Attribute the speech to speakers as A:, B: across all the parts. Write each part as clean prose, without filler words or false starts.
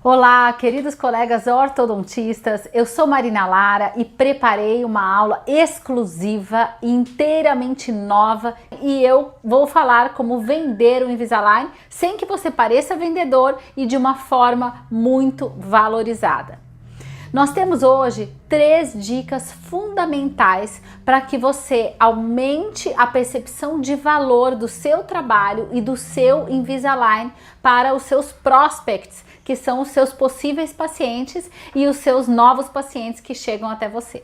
A: Olá, queridos colegas ortodontistas, eu sou Marina Lara e preparei uma aula exclusiva, inteiramente nova, e eu vou falar como vender o Invisalign sem que você pareça vendedor e de uma forma muito valorizada. Nós temos hoje 3 dicas fundamentais para que você aumente a percepção de valor do seu trabalho e do seu Invisalign para os seus prospects, que são os seus possíveis pacientes e os seus novos pacientes que chegam até você.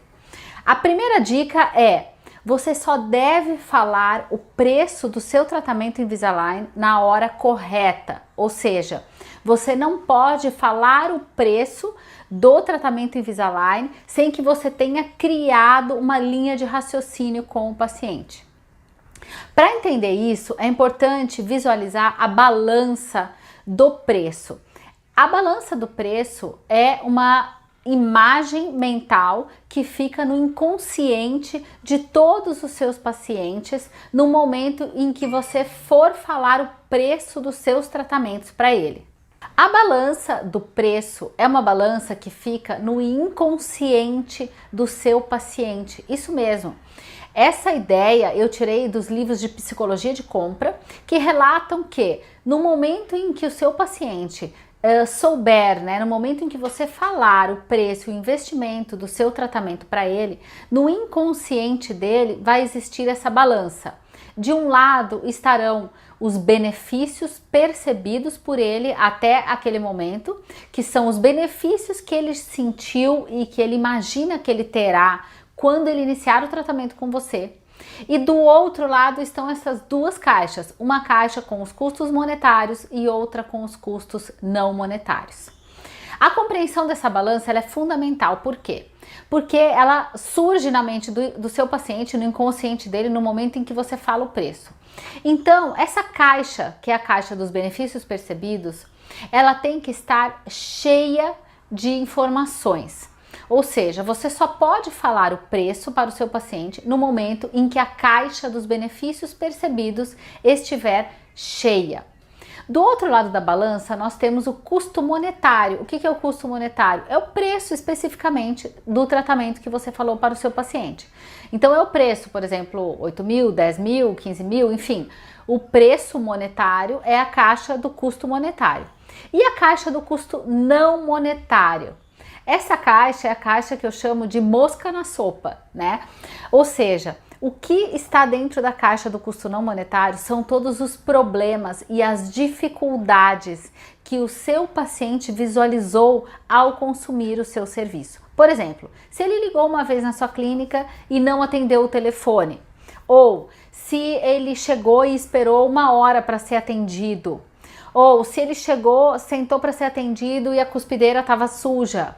A: A primeira dica é: você só deve falar o preço do seu tratamento Invisalign na hora correta, ou seja, você não pode falar o preço do tratamento Invisalign sem que você tenha criado uma linha de raciocínio com o paciente. Para entender isso, é importante visualizar a balança do preço. A balança do preço é uma imagem mental que fica no inconsciente de todos os seus pacientes no momento em que você for falar o preço dos seus tratamentos para ele. A balança do preço é uma balança que fica no inconsciente do seu paciente. Isso mesmo. Essa ideia eu tirei dos livros de psicologia de compra, que relatam que no momento em que o seu paciente souber, no momento em que você falar o preço, o investimento do seu tratamento para ele, no inconsciente dele vai existir essa balança. De um lado estarão os benefícios percebidos por ele até aquele momento, que são os benefícios que ele sentiu e que ele imagina que ele terá quando ele iniciar o tratamento com você. E do outro lado estão essas duas caixas, uma caixa com os custos monetários e outra com os custos não monetários. A compreensão dessa balança ela é fundamental, por quê? Porque ela surge na mente do seu paciente, no inconsciente dele, no momento em que você fala o preço. Então, essa caixa, que é a caixa dos benefícios percebidos, ela tem que estar cheia de informações. Ou seja, você só pode falar o preço para o seu paciente no momento em que a caixa dos benefícios percebidos estiver cheia. Do outro lado da balança, nós temos o custo monetário. O que é o custo monetário? É o preço especificamente do tratamento que você falou para o seu paciente. Então é o preço, por exemplo, 8 mil, 10 mil, 15 mil, enfim. O preço monetário é a caixa do custo monetário. E a caixa do custo não monetário? Essa caixa é a caixa que eu chamo de mosca na sopa, Ou seja, o que está dentro da caixa do custo não monetário são todos os problemas e as dificuldades que o seu paciente visualizou ao consumir o seu serviço. Por exemplo, se ele ligou uma vez na sua clínica e não atendeu o telefone, ou se ele chegou e esperou 1 hora para ser atendido, ou se ele chegou, sentou para ser atendido e a cuspideira estava suja,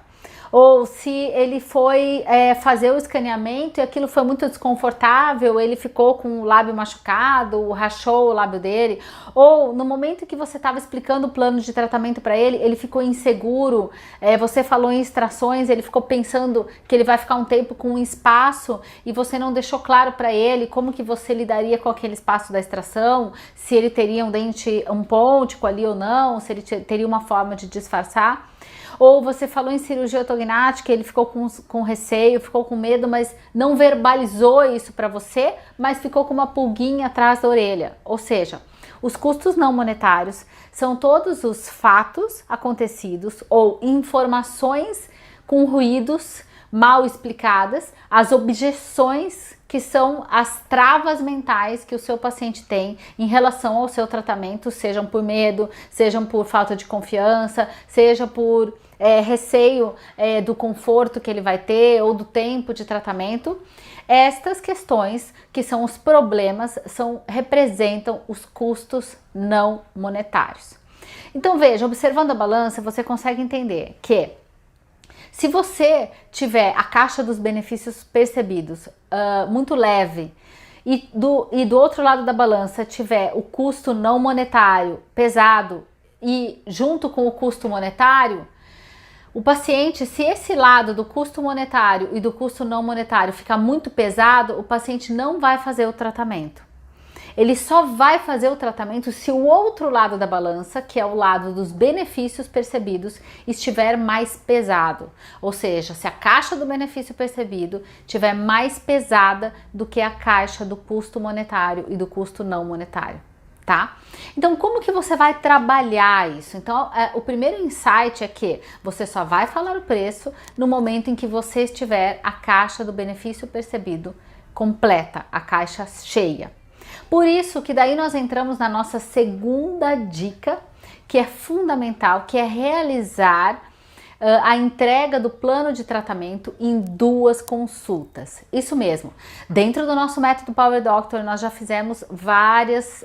A: ou se ele foi fazer o escaneamento e aquilo foi muito desconfortável, ele ficou com o lábio machucado, rachou o lábio dele, ou no momento que você estava explicando o plano de tratamento para ele, ele ficou inseguro, você falou em extrações, ele ficou pensando que ele vai ficar um tempo com um espaço e você não deixou claro para ele como que você lidaria com aquele espaço da extração, se ele teria um dente, um pôntico ali ou não, se ele teria uma forma de disfarçar. Ou você falou em cirurgia ortognática, ele ficou com receio, ficou com medo, mas não verbalizou isso para você, mas ficou com uma pulguinha atrás da orelha. Ou seja, os custos não monetários são todos os fatos acontecidos ou informações com ruídos mal explicadas, as objeções que são as travas mentais que o seu paciente tem em relação ao seu tratamento, sejam por medo, sejam por falta de confiança, seja por receio do conforto que ele vai ter ou do tempo de tratamento. Estas questões, que são os problemas, representam os custos não monetários. Então veja, observando a balança, você consegue entender que se você tiver a caixa dos benefícios percebidos muito leve e do outro lado da balança tiver o custo não monetário pesado e junto com o custo monetário, o paciente, se esse lado do custo monetário e do custo não monetário ficar muito pesado, o paciente não vai fazer o tratamento. Ele só vai fazer o tratamento se o outro lado da balança, que é o lado dos benefícios percebidos, estiver mais pesado. Ou seja, se a caixa do benefício percebido estiver mais pesada do que a caixa do custo monetário e do custo não monetário, tá? Então, como que você vai trabalhar isso? Então, o primeiro insight é que você só vai falar o preço no momento em que você estiver a caixa do benefício percebido completa, a caixa cheia. Por isso que daí nós entramos na nossa segunda dica, que é fundamental, que é realizar a entrega do plano de tratamento em 2 consultas. Isso mesmo. Dentro do nosso método Power Doctor, nós já fizemos vários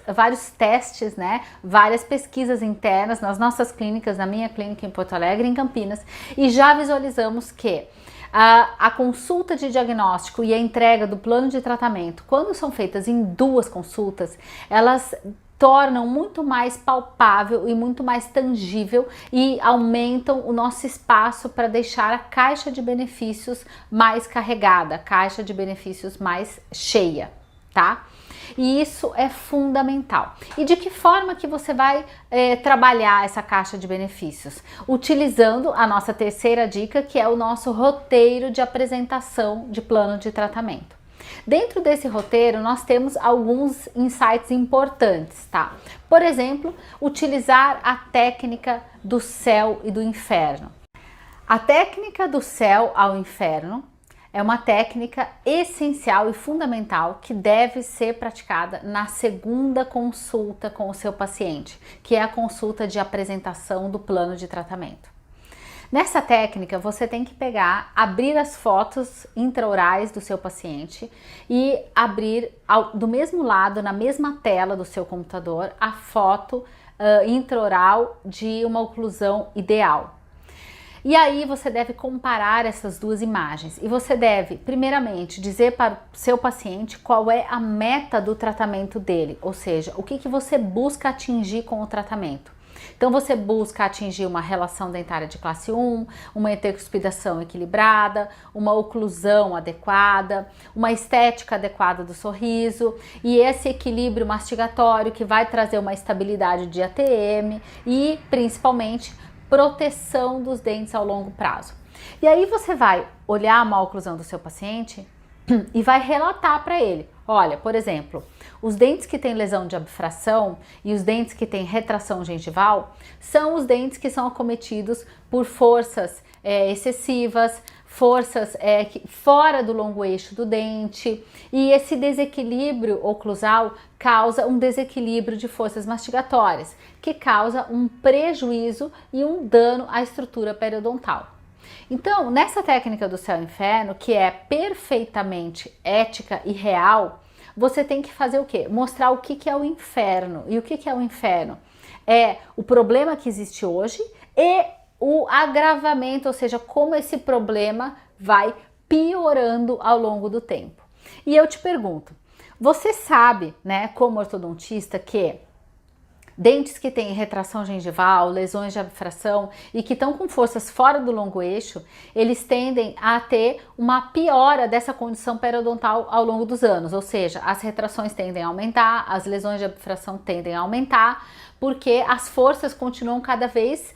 A: testes, né? Várias pesquisas internas nas nossas clínicas, na minha clínica em Porto Alegre, em Campinas, e já visualizamos que a consulta de diagnóstico e a entrega do plano de tratamento, quando são feitas em 2 consultas, elas tornam muito mais palpável e muito mais tangível e aumentam o nosso espaço para deixar a caixa de benefícios mais carregada, a caixa de benefícios mais cheia, tá? E isso é fundamental. E de que forma que você vai trabalhar essa caixa de benefícios? Utilizando a nossa terceira dica, que é o nosso roteiro de apresentação de plano de tratamento. Dentro desse roteiro, nós temos alguns insights importantes, tá? Por exemplo, utilizar a técnica do céu e do inferno. A técnica do céu ao inferno é uma técnica essencial e fundamental que deve ser praticada na segunda consulta com o seu paciente, que é a consulta de apresentação do plano de tratamento. Nessa técnica, você tem que abrir as fotos intraorais do seu paciente e abrir do mesmo lado, na mesma tela do seu computador, a foto intraoral de uma oclusão ideal. E aí você deve comparar essas 2 imagens e você deve, primeiramente, dizer para o seu paciente qual é a meta do tratamento dele, ou seja, o que você busca atingir com o tratamento. Então você busca atingir uma relação dentária de classe 1, uma intercuspidação equilibrada, uma oclusão adequada, uma estética adequada do sorriso e esse equilíbrio mastigatório que vai trazer uma estabilidade de ATM e principalmente proteção dos dentes ao longo prazo. E aí você vai olhar a má oclusão do seu paciente e vai relatar para ele. Olha, por exemplo, os dentes que têm lesão de abfração e os dentes que têm retração gengival são os dentes que são acometidos por forças excessivas, forças fora do longo eixo do dente, e esse desequilíbrio oclusal causa um desequilíbrio de forças mastigatórias, que causa um prejuízo e um dano à estrutura periodontal. Então, nessa técnica do céu e inferno, que é perfeitamente ética e real, você tem que fazer o quê? Mostrar o que é o inferno. E o que é o inferno? É o problema que existe hoje e o agravamento, ou seja, como esse problema vai piorando ao longo do tempo. E eu te pergunto, você sabe, né, como ortodontista, que dentes que têm retração gengival, lesões de abfração e que estão com forças fora do longo eixo, eles tendem a ter uma piora dessa condição periodontal ao longo dos anos, ou seja, as retrações tendem a aumentar, as lesões de abfração tendem a aumentar, porque as forças continuam cada vez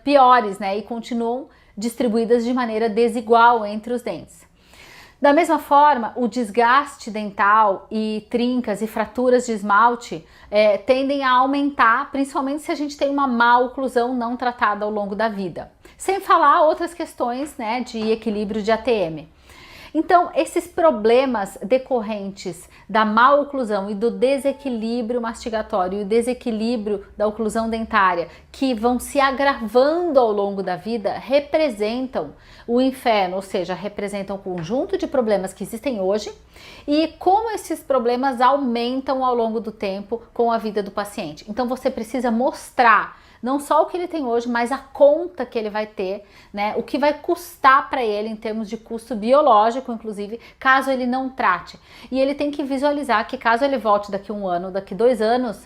A: piores, né, e continuam distribuídas de maneira desigual entre os dentes. Da mesma forma, o desgaste dental e trincas e fraturas de esmalte tendem a aumentar, principalmente se a gente tem uma má oclusão não tratada ao longo da vida. Sem falar outras questões, né, de equilíbrio de ATM. Então, esses problemas decorrentes da má oclusão e do desequilíbrio mastigatório e o desequilíbrio da oclusão dentária, que vão se agravando ao longo da vida, representam o inferno, ou seja, representam o conjunto de problemas que existem hoje e como esses problemas aumentam ao longo do tempo com a vida do paciente. Então, você precisa mostrar não só o que ele tem hoje, mas a conta que ele vai ter, né? O que vai custar para ele em termos de custo biológico, inclusive, caso ele não trate. E ele tem que visualizar que caso ele volte daqui 1 ano, daqui 2 anos,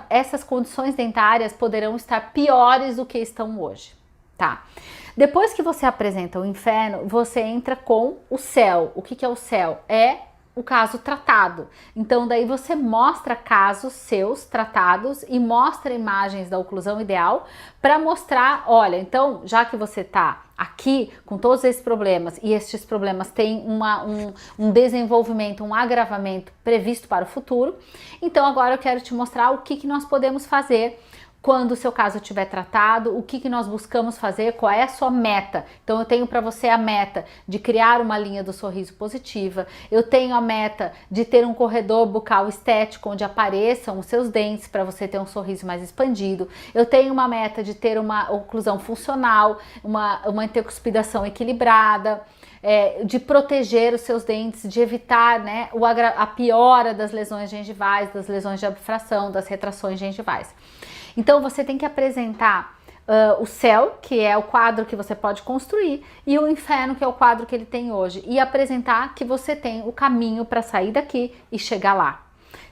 A: essas condições dentárias poderão estar piores do que estão hoje, tá? Depois que você apresenta o inferno, você entra com o céu. O que é o céu? É o caso tratado. Então daí você mostra casos seus tratados e mostra imagens da oclusão ideal para mostrar, olha, então já que você tá aqui com todos esses problemas e estes problemas têm um desenvolvimento, um agravamento previsto para o futuro, então agora eu quero te mostrar o que nós podemos fazer quando o seu caso estiver tratado, o que nós buscamos fazer, qual é a sua meta. Então eu tenho para você a meta de criar uma linha do sorriso positiva, eu tenho a meta de ter um corredor bucal estético onde apareçam os seus dentes para você ter um sorriso mais expandido, eu tenho uma meta de ter uma oclusão funcional, uma intercuspidação equilibrada, de proteger os seus dentes, de evitar, né, a piora das lesões gengivais, das lesões de abfração, das retrações gengivais. Então você tem que apresentar o céu, que é o quadro que você pode construir, e o inferno, que é o quadro que ele tem hoje, e apresentar que você tem o caminho para sair daqui e chegar lá.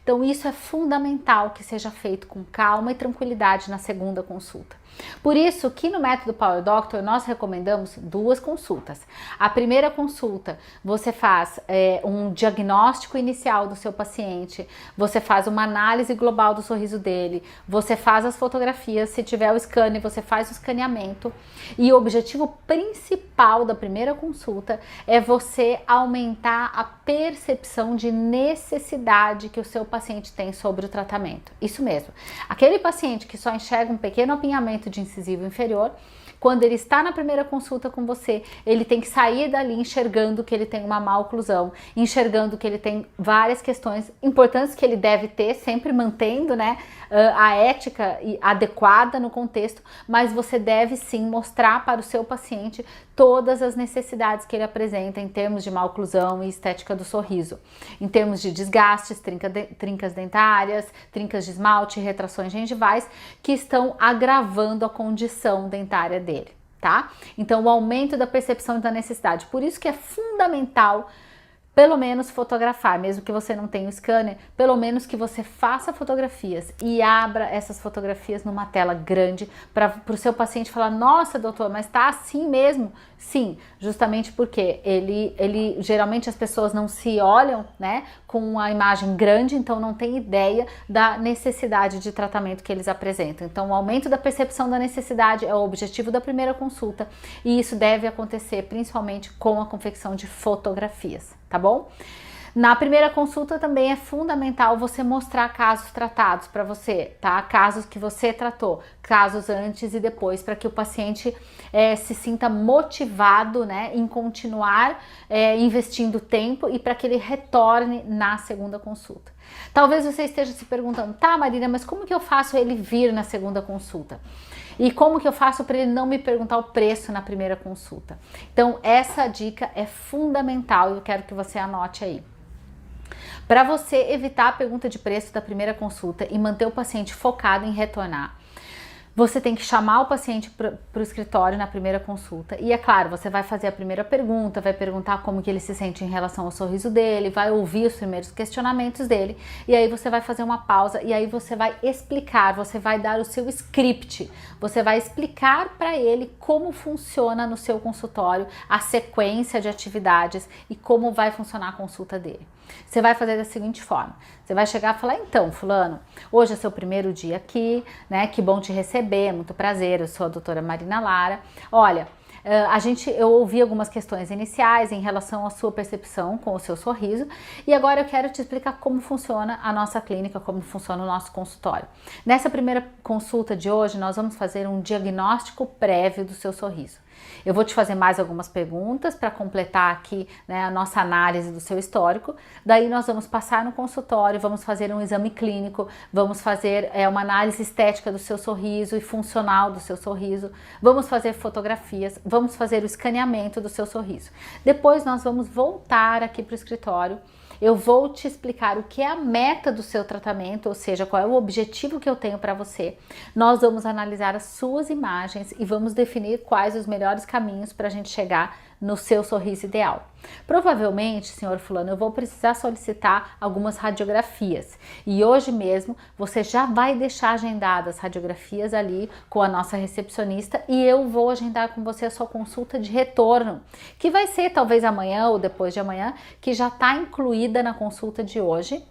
A: Então isso é fundamental que seja feito com calma e tranquilidade na segunda consulta. Por isso que no método Power Doctor nós recomendamos 2 consultas. A primeira consulta você faz um diagnóstico inicial do seu paciente, você faz uma análise global do sorriso dele, você faz as fotografias, se tiver o scanner você faz o escaneamento, e o objetivo principal da primeira consulta é você aumentar a percepção de necessidade que o seu paciente tem sobre o tratamento. Isso mesmo, aquele paciente que só enxerga um pequeno apinhamento de incisivo inferior, quando ele está na primeira consulta com você, ele tem que sair dali enxergando que ele tem uma má oclusão, enxergando que ele tem várias questões importantes que ele deve ter, sempre mantendo, né, a ética adequada no contexto, mas você deve sim mostrar para o seu paciente todas as necessidades que ele apresenta em termos de má oclusão e estética do sorriso, em termos de desgastes, trincas dentárias, trincas de esmalte, retrações gengivais, que estão agravando a condição dentária dele, tá? Então o aumento da percepção da necessidade, por isso que é fundamental pelo menos fotografar, mesmo que você não tenha o scanner, pelo menos que você faça fotografias e abra essas fotografias numa tela grande para o seu paciente falar, nossa doutor, mas tá assim mesmo? Sim, justamente porque geralmente as pessoas não se olham, né, com a imagem grande, então não tem ideia da necessidade de tratamento que eles apresentam. Então o aumento da percepção da necessidade é o objetivo da primeira consulta, e isso deve acontecer principalmente com a confecção de fotografias, tá bom? Na primeira consulta também é fundamental você mostrar casos tratados para você, tá? Casos que você tratou, casos antes e depois, para que o paciente se sinta motivado, né, em continuar investindo tempo e para que ele retorne na segunda consulta. Talvez você esteja se perguntando, tá, Marina, mas como que eu faço ele vir na segunda consulta? E como que eu faço para ele não me perguntar o preço na primeira consulta? Então essa dica é fundamental e eu quero que você anote aí. Para você evitar a pergunta de preço da primeira consulta e manter o paciente focado em retornar, você tem que chamar o paciente para o escritório na primeira consulta. E é claro, você vai fazer a primeira pergunta, vai perguntar como que ele se sente em relação ao sorriso dele, vai ouvir os primeiros questionamentos dele, e aí você vai fazer uma pausa, e aí você vai explicar, você vai dar o seu script, você vai explicar para ele como funciona no seu consultório a sequência de atividades e como vai funcionar a consulta dele. Você vai fazer da seguinte forma, você vai chegar e falar, então fulano, hoje é seu primeiro dia aqui, né, que bom te receber, muito prazer, eu sou a doutora Marina Lara, olha, eu ouvi algumas questões iniciais em relação à sua percepção com o seu sorriso e agora eu quero te explicar como funciona a nossa clínica, como funciona o nosso consultório. Nessa primeira consulta de hoje nós vamos fazer um diagnóstico prévio do seu sorriso. Eu vou te fazer mais algumas perguntas para completar aqui, né, a nossa análise do seu histórico. Daí nós vamos passar no consultório, vamos fazer um exame clínico, vamos fazer uma análise estética do seu sorriso e funcional do seu sorriso, vamos fazer fotografias, vamos fazer o escaneamento do seu sorriso. Depois nós vamos voltar aqui para o escritório. Eu vou te explicar o que é a meta do seu tratamento, ou seja, qual é o objetivo que eu tenho para você. Nós vamos analisar as suas imagens e vamos definir quais os melhores caminhos para a gente chegar no seu sorriso ideal. Provavelmente, senhor fulano, eu vou precisar solicitar algumas radiografias e hoje mesmo você já vai deixar agendadas as radiografias ali com a nossa recepcionista e eu vou agendar com você a sua consulta de retorno, que vai ser talvez amanhã ou depois de amanhã, que já está incluída na consulta de hoje.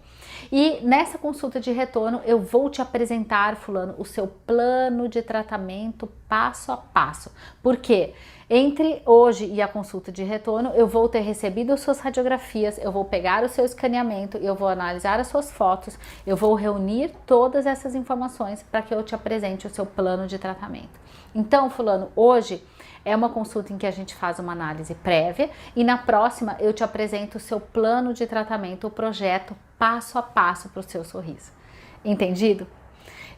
A: E nessa consulta de retorno eu vou te apresentar, fulano, o seu plano de tratamento passo a passo. Por quê? Entre hoje e a consulta de retorno, eu vou ter recebido as suas radiografias, eu vou pegar o seu escaneamento, eu vou analisar as suas fotos, eu vou reunir todas essas informações para que eu te apresente o seu plano de tratamento. Então, fulano, hoje é uma consulta em que a gente faz uma análise prévia e na próxima eu te apresento o seu plano de tratamento, o projeto passo a passo para o seu sorriso. Entendido?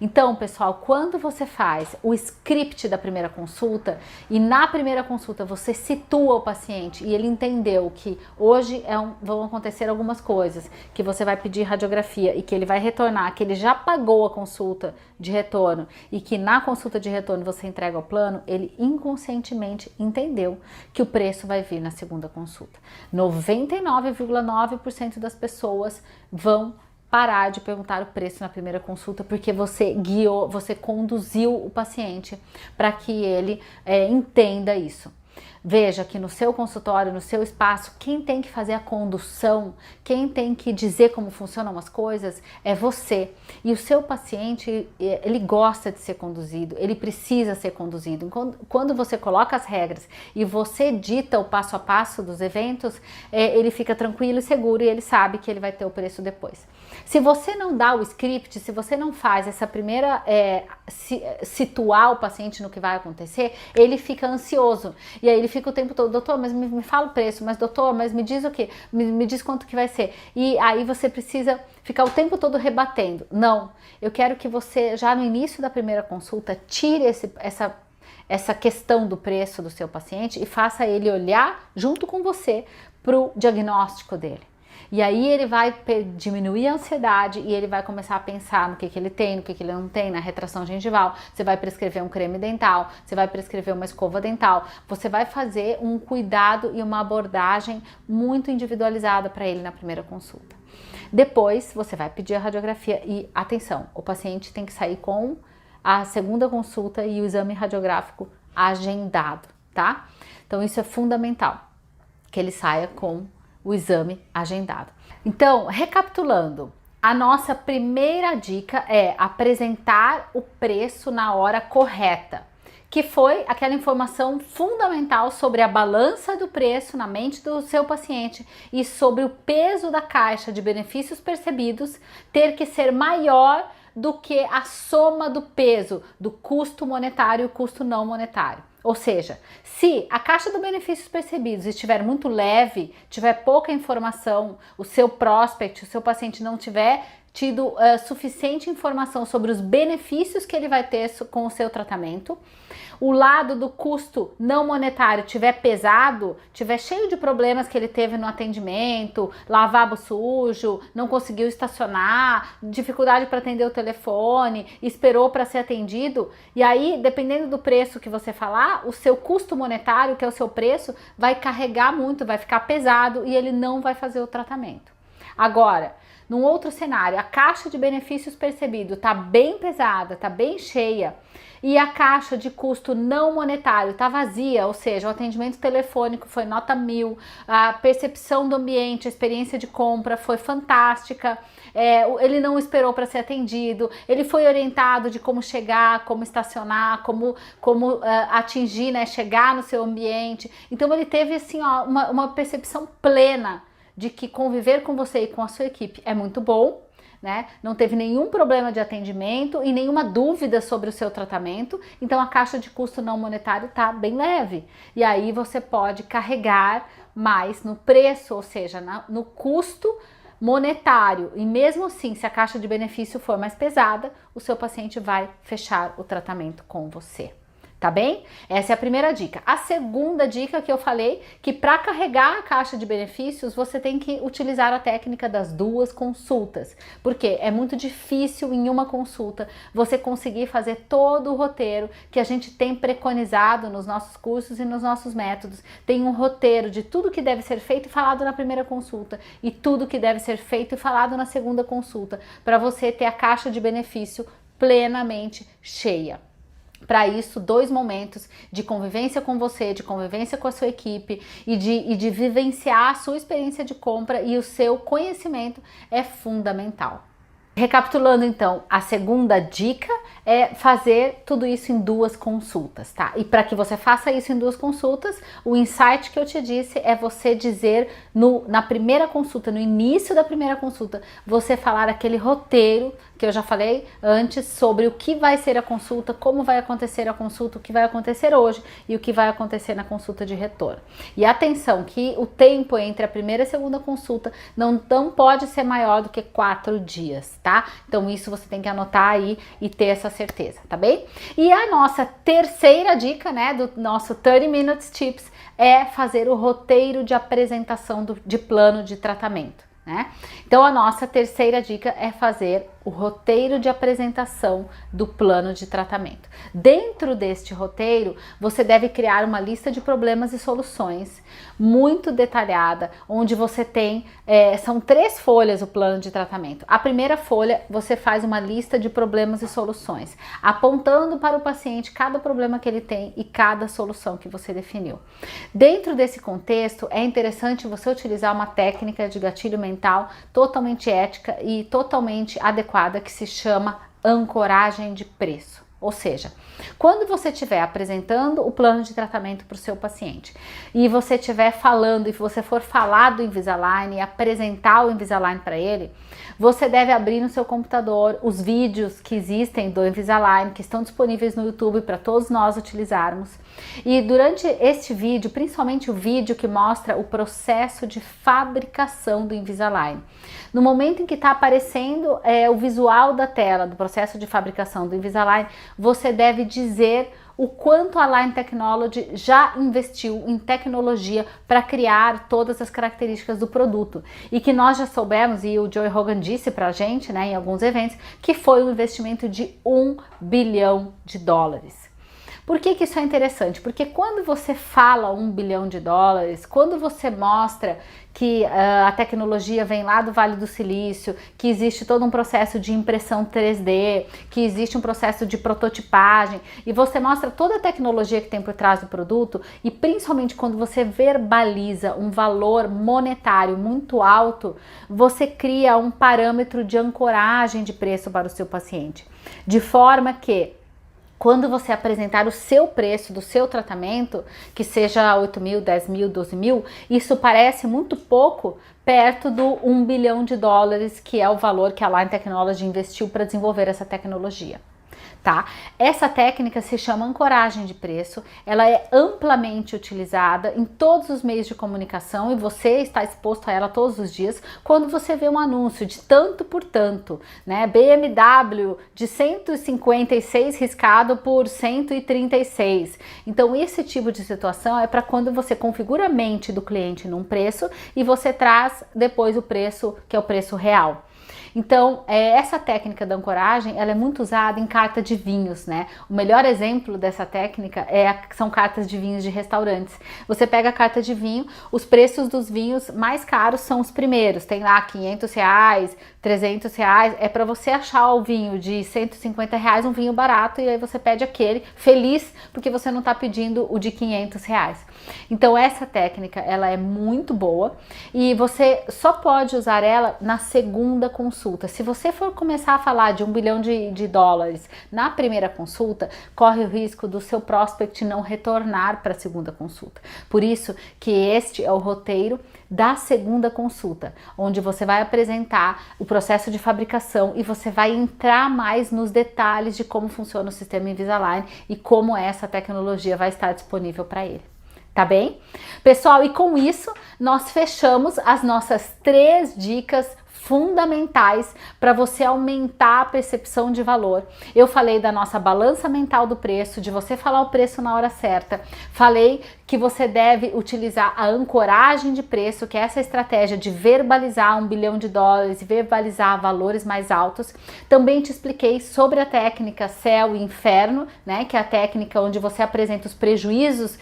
A: Então, pessoal, quando você faz o script da primeira consulta e na primeira consulta você situa o paciente e ele entendeu que hoje vão acontecer algumas coisas, que você vai pedir radiografia e que ele vai retornar, que ele já pagou a consulta de retorno e que na consulta de retorno você entrega o plano, ele inconscientemente entendeu que o preço vai vir na segunda consulta. 99,9% das pessoas vão parar de perguntar o preço na primeira consulta porque você guiou, você conduziu o paciente para que ele entenda isso. Veja que no seu consultório, no seu espaço, quem tem que fazer a condução, quem tem que dizer como funcionam as coisas é você. E o seu paciente, ele gosta de ser conduzido, ele precisa ser conduzido. Quando você coloca as regras e você dita o passo a passo dos eventos, ele fica tranquilo e seguro e ele sabe que ele vai ter o preço depois. Se você não dá o script, se você não faz essa primeira situar o paciente no que vai acontecer, ele fica ansioso. E aí ele fica o tempo todo, doutor, mas me fala o preço, mas doutor, mas me diz o que? Me diz quanto que vai ser. E aí você precisa ficar o tempo todo rebatendo. Não, eu quero que você já no início da primeira consulta tire essa questão do preço do seu paciente e faça ele olhar junto com você para o diagnóstico dele. E aí ele vai diminuir a ansiedade e ele vai começar a pensar no que ele tem, no que ele não tem, na retração gengival. Você vai prescrever um creme dental, você vai prescrever uma escova dental. Você vai fazer um cuidado e uma abordagem muito individualizada para ele na primeira consulta. Depois você vai pedir a radiografia e atenção, o paciente tem que sair com a segunda consulta e o exame radiográfico agendado, tá? Então isso é fundamental, que ele saia com o exame agendado. Então, recapitulando, a nossa primeira dica é apresentar o preço na hora correta, que foi aquela informação fundamental sobre a balança do preço na mente do seu paciente e sobre o peso da caixa de benefícios percebidos ter que ser maior do que a soma do peso do custo monetário e o custo não monetário. Ou seja, se a caixa de benefícios percebidos estiver muito leve, tiver pouca informação, o seu prospect, o seu paciente não tiver tido suficiente informação sobre os benefícios que ele vai ter com o seu tratamento, o lado do custo não monetário tiver pesado, tiver cheio de problemas que ele teve no atendimento, lavabo sujo, não conseguiu estacionar, dificuldade para atender o telefone, esperou para ser atendido, e aí, dependendo do preço que você falar, o seu custo monetário, que é o seu preço, vai carregar muito, vai ficar pesado e ele não vai fazer o tratamento. Agora, num outro cenário, a caixa de benefícios percebido está bem pesada, está bem cheia e a caixa de custo não monetário está vazia, ou seja, o atendimento telefônico foi nota 1000, a percepção do ambiente, a experiência de compra foi fantástica, ele não esperou para ser atendido, ele foi orientado de como chegar, como estacionar, como atingir, né, chegar no seu ambiente. Então ele teve assim, ó, uma percepção plena de que conviver com você e com a sua equipe é muito bom, né? Não teve nenhum problema de atendimento e nenhuma dúvida sobre o seu tratamento, então a caixa de custo não monetário tá bem leve. E aí você pode carregar mais no preço, ou seja, no custo monetário. E mesmo assim, se a caixa de benefício for mais pesada, o seu paciente vai fechar o tratamento com você. Tá bem? Essa é a primeira dica. A segunda dica que eu falei, que para carregar a caixa de benefícios, você tem que utilizar a técnica das 2 consultas. Porque é muito difícil em uma consulta você conseguir fazer todo o roteiro que a gente tem preconizado nos nossos cursos e nos nossos métodos. Tem um roteiro de tudo que deve ser feito e falado na primeira consulta e tudo que deve ser feito e falado na segunda consulta, para você ter a caixa de benefício plenamente cheia. Para isso, 2 momentos de convivência com você, de convivência com a sua equipe e de vivenciar a sua experiência de compra e o seu conhecimento é fundamental. Recapitulando então, a segunda dica é fazer tudo isso em 2 consultas, tá? E para que você faça isso em 2 consultas, o insight que eu te disse é você dizer na primeira consulta, no início da primeira consulta, você falar aquele roteiro que eu já falei antes sobre o que vai ser a consulta, como vai acontecer a consulta, o que vai acontecer hoje e o que vai acontecer na consulta de retorno. E atenção que o tempo entre a primeira e a segunda consulta não pode ser maior do que 4 dias, tá? Então isso você tem que anotar aí e ter essa certeza, tá bem? E a nossa terceira dica, né, do nosso 30 Minutes Tips é fazer o roteiro de apresentação de plano de tratamento, né? Então a nossa terceira dica é fazer o roteiro de apresentação do plano de tratamento. Dentro deste roteiro, você deve criar uma lista de problemas e soluções muito detalhada, onde você tem, são 3 folhas o plano de tratamento. A primeira folha, você faz uma lista de problemas e soluções, apontando para o paciente cada problema que ele tem e cada solução que você definiu. Dentro desse contexto, é interessante você utilizar uma técnica de gatilho mental totalmente ética e totalmente adequada, que se chama ancoragem de preço. Ou seja, quando você estiver apresentando o plano de tratamento para o seu paciente e você estiver falando e você for falar do Invisalign e apresentar o Invisalign para ele, você deve abrir no seu computador os vídeos que existem do Invisalign, que estão disponíveis no YouTube para todos nós utilizarmos. E durante este vídeo, principalmente o vídeo que mostra o processo de fabricação do Invisalign, no momento em que está aparecendo o visual da tela do processo de fabricação do Invisalign, você deve dizer o quanto a Align Technology já investiu em tecnologia para criar todas as características do produto. E que nós já soubemos, e o Joe Rogan disse pra gente, né, em alguns eventos, que foi um investimento de $1 bilhão. Por que isso é interessante? Porque quando você fala $1 bilhão, quando você mostra que a tecnologia vem lá do Vale do Silício, que existe todo um processo de impressão 3D, que existe um processo de prototipagem, e você mostra toda a tecnologia que tem por trás do produto, e principalmente quando você verbaliza um valor monetário muito alto, você cria um parâmetro de ancoragem de preço para o seu paciente, de forma que quando você apresentar o seu preço do seu tratamento, que seja 8 mil, 10 mil, 12 mil, isso parece muito pouco perto do $1 bilhão, que é o valor que a Align Technology investiu para desenvolver essa tecnologia. Tá? Essa técnica se chama ancoragem de preço, ela é amplamente utilizada em todos os meios de comunicação e você está exposto a ela todos os dias quando você vê um anúncio de tanto por tanto, né? BMW de 156 riscado por 136. Então esse tipo de situação é para quando você configura a mente do cliente num preço e você traz depois o preço que é o preço real. Então, essa técnica da ancoragem, ela é muito usada em carta de vinhos, né? O melhor exemplo dessa técnica são cartas de vinhos de restaurantes. Você pega a carta de vinho, os preços dos vinhos mais caros são os primeiros. Tem lá R$500, R$300, é para você achar o vinho de R$150, um vinho barato, e aí você pede aquele, feliz, porque você não está pedindo o de R$500. Então, essa técnica, ela é muito boa e você só pode usar ela na segunda consulta. Se você for começar a falar de $1 bilhão na primeira consulta, corre o risco do seu prospect não retornar para a segunda consulta. Por isso que este é o roteiro da segunda consulta, onde você vai apresentar o processo de fabricação e você vai entrar mais nos detalhes de como funciona o sistema Invisalign e como essa tecnologia vai estar disponível para ele. Tá bem? Pessoal, e com isso nós fechamos as nossas 3 dicas fundamentais para você aumentar a percepção de valor. Eu falei da nossa balança mental do preço, de você falar o preço na hora certa. Falei que você deve utilizar a ancoragem de preço, que é essa estratégia de verbalizar $1 bilhão e verbalizar valores mais altos. Também te expliquei sobre a técnica céu e inferno, né, que é a técnica onde você apresenta os prejuízos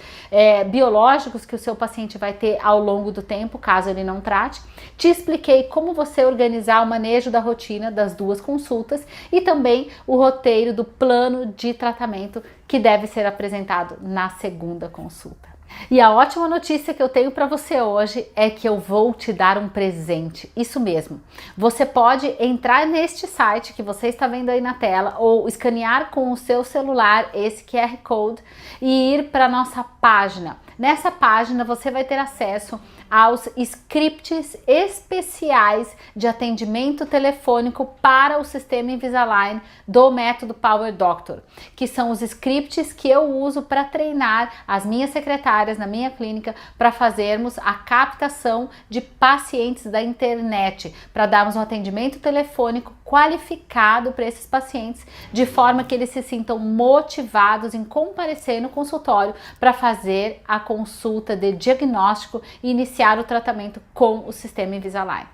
A: biológicos que o seu paciente vai ter ao longo do tempo, caso ele não trate. Te expliquei como você organizar o manejo da rotina das 2 consultas e também o roteiro do plano de tratamento que deve ser apresentado na 2ª consulta. E a ótima notícia que eu tenho para você hoje é que eu vou te dar um presente. Isso mesmo. Você pode entrar neste site que você está vendo aí na tela ou escanear com o seu celular esse QR Code e ir para nossa página. Nessa página você vai ter acesso aos scripts especiais de atendimento telefônico para o sistema Invisalign do método Power Doctor, que são os scripts que eu uso para treinar as minhas secretárias na minha clínica para fazermos a captação de pacientes da internet, para darmos um atendimento telefônico qualificado para esses pacientes, de forma que eles se sintam motivados em comparecer no consultório para fazer a consulta de diagnóstico e iniciar o tratamento com o sistema Invisalign.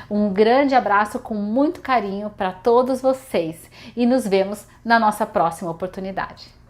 A: Um grande abraço com muito carinho para todos vocês e nos vemos na nossa próxima oportunidade.